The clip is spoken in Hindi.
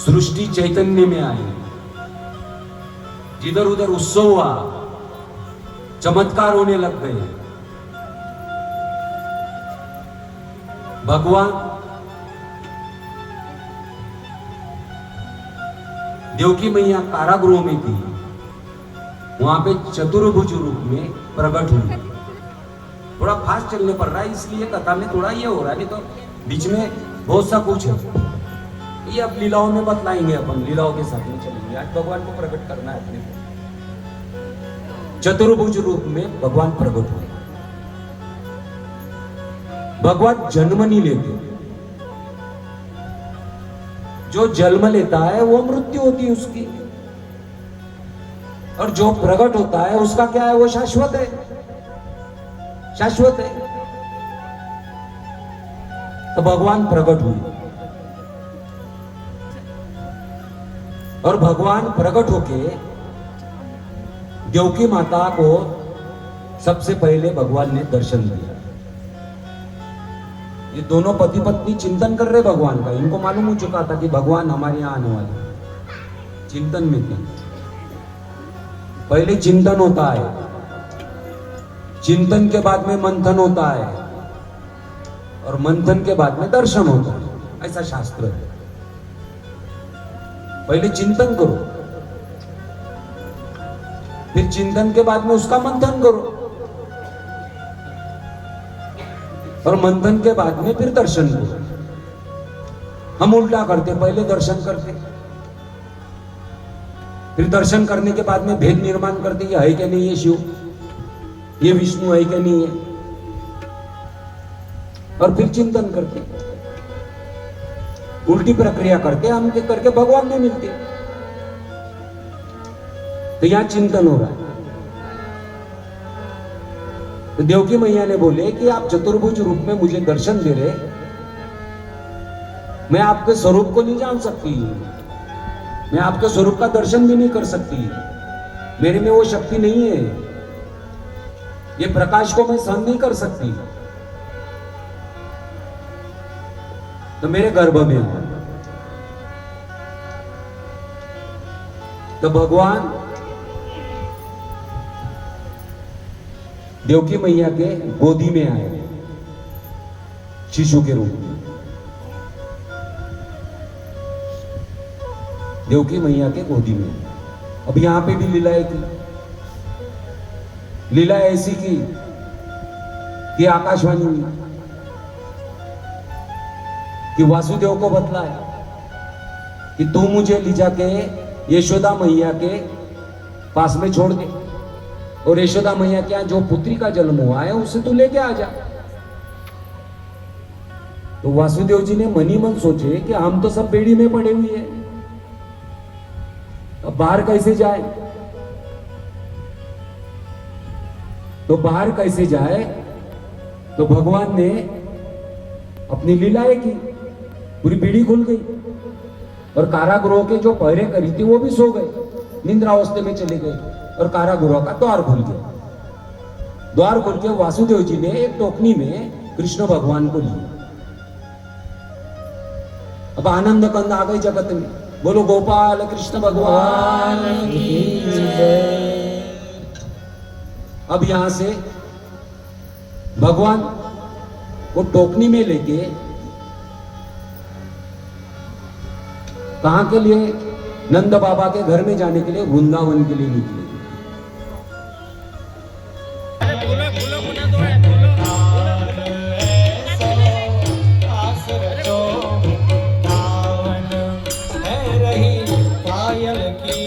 सृष्टि चैतन्य में आई, जिधर उधर उत्सव हुआ, चमत्कार होने लग गए। भगवान देवकी मैया कारागृह में थी, वहां पे चतुर्भुज रूप में प्रकट हुई। थोड़ा फास्ट चलने पड़ रहा है, इसलिए कथा में थोड़ा ये हो रहा है, नहीं तो बीच में बहुत सा कुछ है। ये अब लीलाओं में बतलाएंगे, अपन लीलाओं के साथ में चलेंगे। आज भगवान को प्रकट करना है अपने को। चतुर्भुज रूप में भगवान प्रकट हुए। भगवान जन्म नहीं लेते, जो जन्म लेता है वो मृत्यु होती है उसकी, और जो प्रकट होता है उसका क्या है, वो शाश्वत है, शाश्वत है। तो भगवान प्रकट हुए, और भगवान प्रकट होके देवकी माता को सबसे पहले भगवान ने दर्शन दिया। ये दोनों पति पत्नी चिंतन कर रहे भगवान का, इनको मालूम हो चुका था कि भगवान हमारे यहां आने वाले, चिंतन में थे। पहले चिंतन होता है, चिंतन के बाद में मंथन होता है, और मंथन के बाद में दर्शन होता है, ऐसा शास्त्र है। पहले चिंतन करो, फिर चिंतन के बाद में उसका मंथन करो, और मंथन के बाद में फिर दर्शन करो। हम उल्टा करते, पहले दर्शन करते, फिर दर्शन करने के बाद में भेद निर्माण करते, ये है क्या नहीं है शिव, ये विष्णु है क्या नहीं है, और फिर चिंतन करते, उल्टी प्रक्रिया करके हम करके भगवान में मिलते। तो यहां चिंतन हो रहा है। तो देवकी मैया ने बोले कि आप चतुर्भुज रूप में मुझे दर्शन दे रहे, मैं आपके स्वरूप को नहीं जान सकती, मैं आपके स्वरूप का दर्शन भी नहीं कर सकती, मेरे में वो शक्ति नहीं है, ये प्रकाश को मैं सहन नहीं कर सकती, तो मेरे गर्भ में हो। तो भगवान देवकी मैया के गोदी में आए शिशु के रूप में। देवकी मैया के गोदी में। अब यहां पे भी लीलाएं की, लीला ऐसी की कि आकाशवाणी हुई कि वासुदेव को बतलाया कि तू मुझे ले जाके यशोदा मैया के पास में छोड़ दे, और यशोदा मैया के यहाँ जो पुत्री का जन्म हुआ है उसे तू लेके आ जा। तो वासुदेव जी ने मनी मन सोचे कि हम तो सब बेड़ी में पड़े हुए हैं, अब बाहर कैसे जाए, तो बाहर कैसे जाए, तो भगवान ने अपनी लीलाएं की, पूरी बीड़ी खुल गई, और कारागृह के जो पहरे करी थी वो भी सो गए, निंद्रावस्था में चले गए, और कारागृह का द्वार खुल गया। द्वार खुल के वासुदेव जी ने एक टोकनी में कृष्ण भगवान को लिया। अब आनंद कंद आ गई जगत में, बोलो गोपाल कृष्ण भगवान की जय। अब यहां से भगवान वो टोकनी में लेके कहां के लिए, नंद बाबा के घर में जाने के लिए, वृंदावन के लिए निकले। पायल की